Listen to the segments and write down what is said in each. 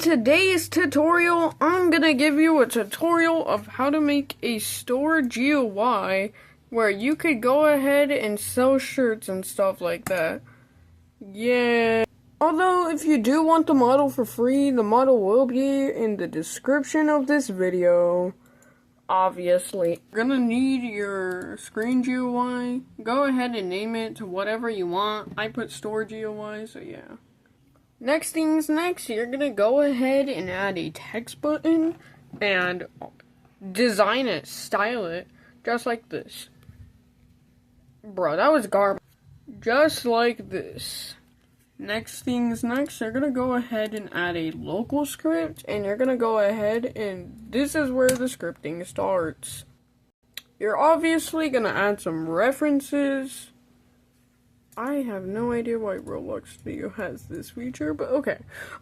today's tutorial, I'm gonna give you a tutorial of how to make a store GUI where you could go ahead and sell shirts and stuff like that. Yeah. Although, if you do want the model for free, the model will be in the description of this video. Obviously. You're gonna need your screen GUI. Go ahead and name it to whatever you want. I put store GUI, so yeah. Next things next, you're gonna go ahead and add a text button and design it, style it, just like this. Bro, that was garbage. Just like this. Next things next, you're gonna go ahead and add a local script, and you're gonna go ahead and this is where the scripting starts. You're obviously gonna add some references. I have no idea why Roblox Studio has this feature, but okay.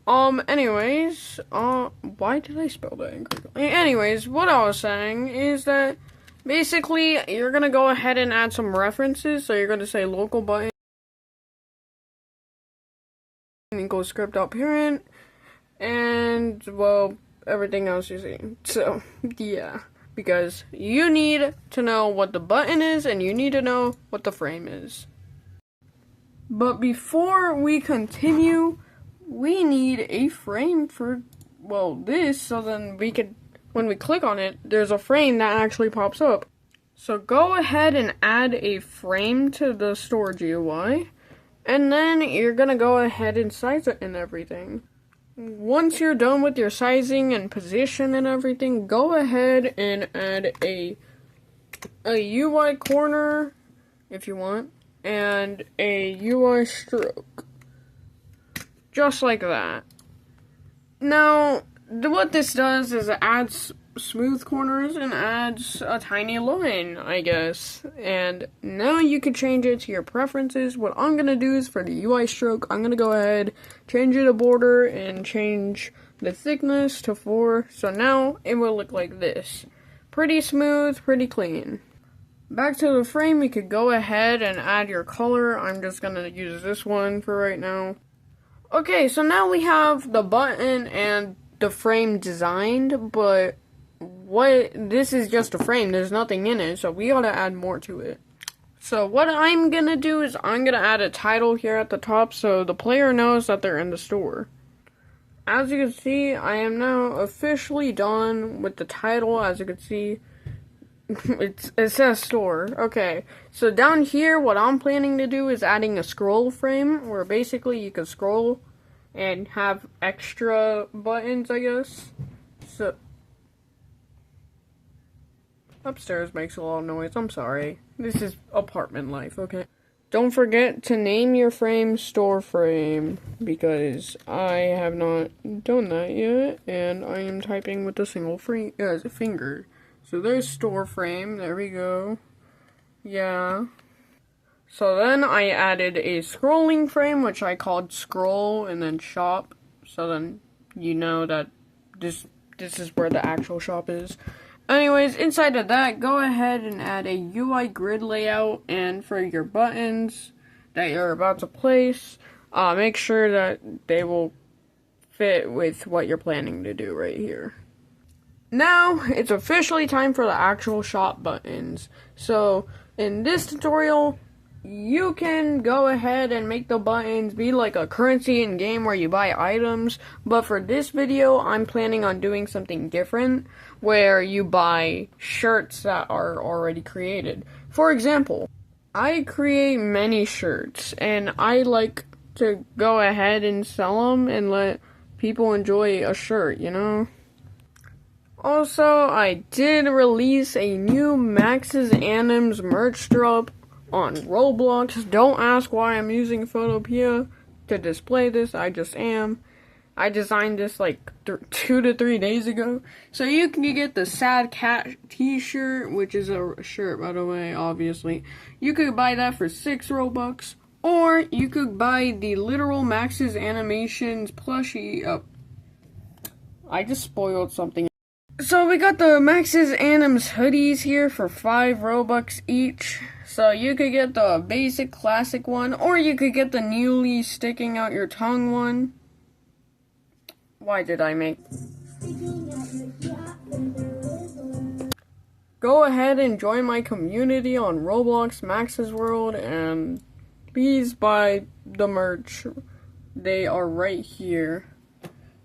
Anyways, why did I spell that incorrectly? Anyways, what I was saying is that basically you're gonna go ahead and add some references. So you're gonna say local button equals script.parent, and well, everything else you see. So yeah, because you need to know what the button is and you need to know what the frame is. But before we continue, we need a frame for, well, this, so then we could, when we click on it, there's a frame that actually pops up. So go ahead and add a frame to the store GUI, and then you're gonna go ahead and size it and everything. Once you're done with your sizing and position and everything, go ahead and add a UI corner, if you want, and a UI stroke. Just like that. Now, what this does is it adds smooth corners and adds a tiny line, I guess. And now you can change it to your preferences. What I'm going to do is for the UI stroke, I'm going to go ahead, change it to border, and change the thickness to 4. So now it will look like this. Pretty smooth, pretty clean. Back to the frame, you could go ahead and add your color. I'm just gonna use this one for right now. Okay, so now we have the button and the frame designed, but this is just a frame, there's nothing in it, so we gotta add more to it. So what I'm gonna do is I'm gonna add a title here at the top so the player knows that they're in the store. As you can see, I am now officially done with the title. As you can see, it says store. Okay, so down here what I'm planning to do is adding a scroll frame where basically you can scroll and have extra buttons, I guess. So upstairs makes a lot of noise, I'm sorry. This is apartment life, okay? Don't forget to name your frame store frame because I have not done that yet and I am typing with a single finger. So there's store frame, there we go. Yeah. So then I added a scrolling frame, which I called scroll, and then shop. So then you know that this is where the actual shop is. Anyways, inside of that, go ahead and add a UI grid layout, and for your buttons that you're about to place, make sure that they will fit with what you're planning to do right here. Now, it's officially time for the actual shop buttons. So, in this tutorial, you can go ahead and make the buttons be like a currency in game where you buy items. But for this video, I'm planning on doing something different where you buy shirts that are already created. For example, I create many shirts and I like to go ahead and sell them and let people enjoy a shirt, you know? Also, I did release a new Max's Anims merch drop on Roblox. Don't ask why I'm using Photopea to display this, I just am. I designed this like 2 to 3 days ago. So you can get the Sad Cat t-shirt, which is a shirt by the way, obviously. You could buy that for 6 Robux. Or you could buy the literal Max's Animations plushie. I just spoiled something. So we got the Max's Anims hoodies here for 5 Robux each. So you could get the basic classic one, or you could get the newly sticking out your tongue one. Why did I make... Go ahead and join my community on Roblox Max's World, and please buy the merch. They are right here.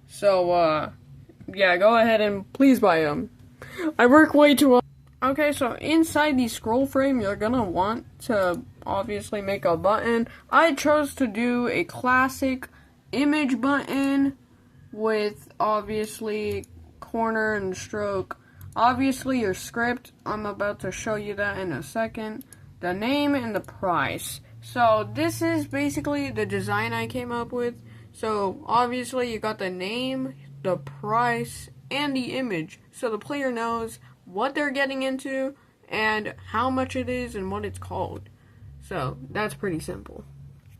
So, yeah, go ahead and please buy them. I work way too hard. Okay, so inside the scroll frame, you're gonna want to obviously make a button. I chose to do a classic image button with obviously corner and stroke. Obviously your script, I'm about to show you that in a second. The name and the price. So this is basically the design I came up with. So obviously you got the name, the price, and the image. So the player knows what they're getting into and how much it is and what it's called. So that's pretty simple.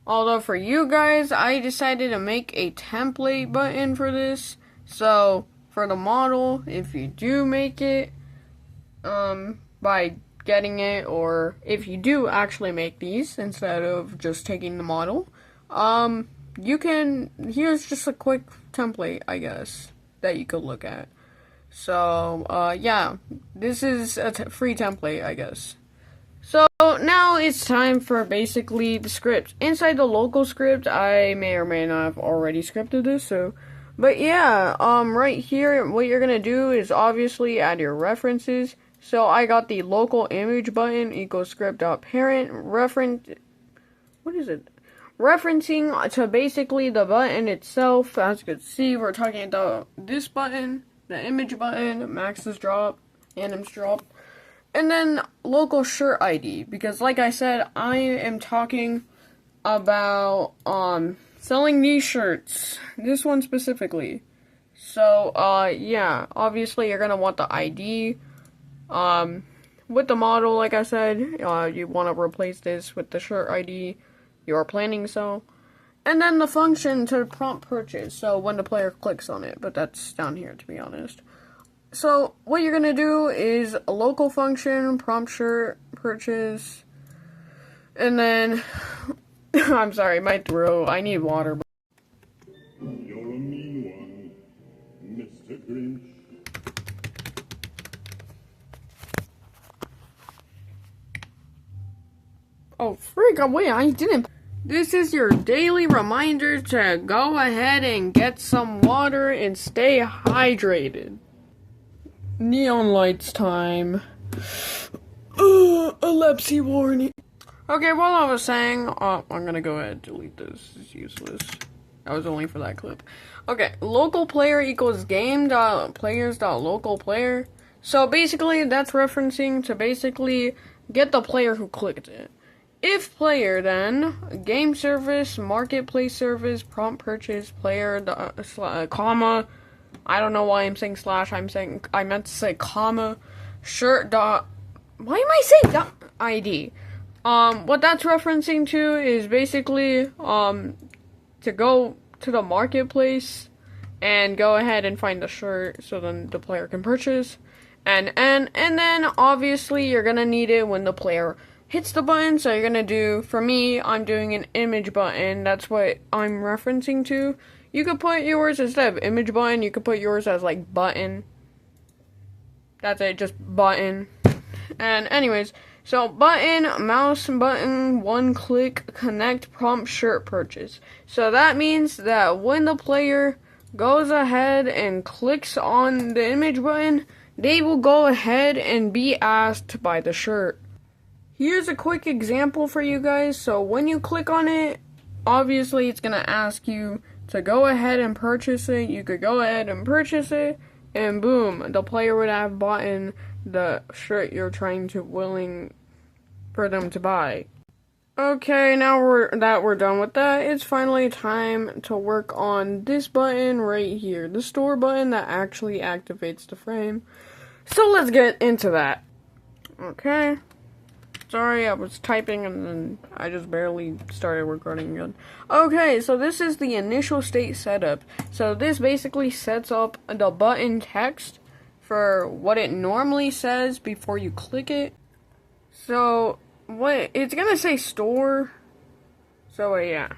Although for you guys, I decided to make a template button for this. So for the model, if you do make it by getting it, or if you do actually make these instead of just taking the model, you can, here's just a quick template, I guess, that you could look at. So, yeah, this is a free template, I guess. So, now it's time for basically the script. Inside the local script, I may or may not have already scripted this, so... But yeah, right here, what you're gonna do is obviously add your references. So I got the local image button equals script.parent reference. What is it? Referencing to basically the button itself. As you can see, we're talking about this button, the image button, Max's drop, Anim's drop, and then local shirt ID. Because like I said, I am talking about selling these shirts, this one specifically. So, yeah, obviously you're gonna want the ID. With the model, like I said, you want to replace this with the shirt ID you're planning so. And then the function to prompt purchase, so when the player clicks on it, but that's down here to be honest. So, what you're gonna do is a local function, prompt shirt purchase, and then... I'm sorry, my throat. I need water. You're a mean one, Mr. Grinch. Oh, freak, wait, I didn't. This is your daily reminder to go ahead and get some water and stay hydrated. Neon lights time. Epilepsy warning. Okay, while I was saying, I'm gonna go ahead and delete this. It's useless. That was only for that clip. Okay, local player equals game.players.local player. So basically, that's referencing to basically get the player who clicked it. If player, then game service, marketplace service, prompt purchase, player, comma. I don't know why I'm saying slash. I meant to say comma. Shirt dot. Why am I saying dot ID? What that's referencing to is basically, to go to the marketplace and go ahead and find the shirt so then the player can purchase. And then obviously you're gonna need it when the player hits the button. So you're gonna do, for me, I'm doing an image button. That's what I'm referencing to. You could put yours instead of image button, you could put yours as like button. That's it, just button. And anyways, so button, mouse button, one click, connect, prompt, shirt purchase. So that means that when the player goes ahead and clicks on the image button, they will go ahead and be asked to buy the shirt. Here's a quick example for you guys. So when you click on it, obviously it's going to ask you to go ahead and purchase it. You could go ahead and purchase it, and boom, the player would have bought the shirt you're willing for them to buy. Okay, now we're done with that, it's finally time to work on this button right here, the store button that actually activates the frame. So let's get into that. Okay. Sorry, I was typing and then I just barely started recording again. Okay, so this is the initial state setup. So this basically sets up the button text for what it normally says before you click it. So, what, it's gonna say store. So, yeah.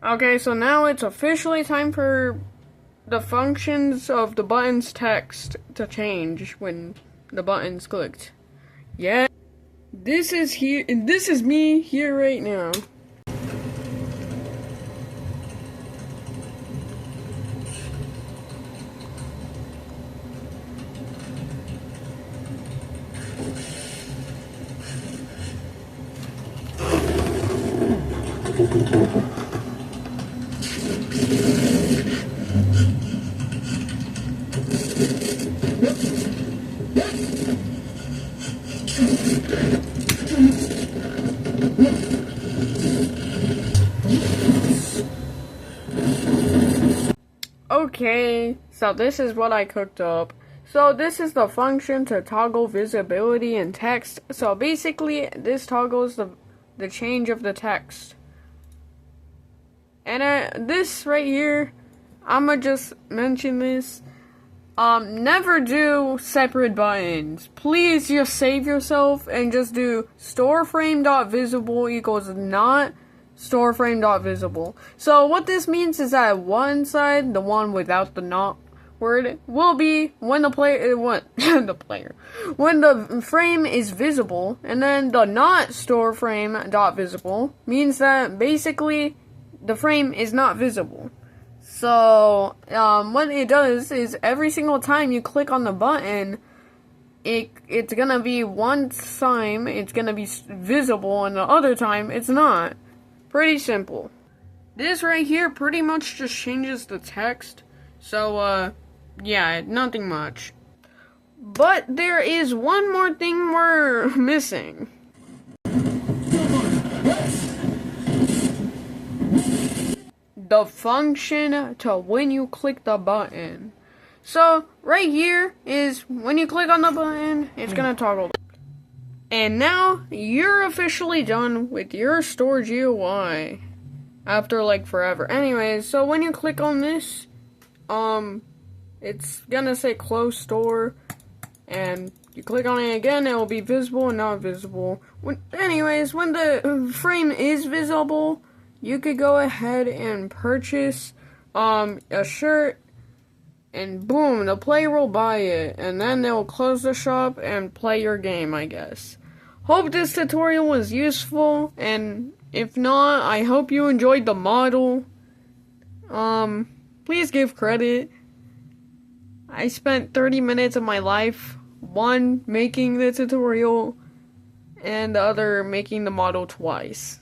Okay, so now it's officially time for the functions of the button's text to change when the button's clicked. Yeah, this is me here right now. Okay, so this is what I cooked up. So this is the function to toggle visibility in text. So basically, this toggles the change of the text. And this right here, I'ma just mention this. Never do separate buttons. Please just save yourself and just do storeframe.visible equals not storeframe.visible. So what this means is that one side, the one without the not word, will be when the frame is visible, and then the not storeframe.visible means that basically the frame is not visible. So, what it does is every single time you click on the button, it's gonna be one time it's gonna be visible, and the other time it's not. Pretty simple. This right here pretty much just changes the text. So, yeah, nothing much. But there is one more thing we're missing. The function to when you click the button. So, right here is when you click on the button, it's gonna toggle. And now, you're officially done with your store GUI. After, like, forever. Anyways, so when you click on this, it's gonna say close store. And you click on it again, it will be visible and not visible. Anyways, when the frame is visible, you could go ahead and purchase a shirt, and boom, the player will buy it, and then they'll close the shop and play your game, I guess. Hope this tutorial was useful, and if not, I hope you enjoyed the model. Please give credit. I spent 30 minutes of my life, one making the tutorial, and the other making the model twice.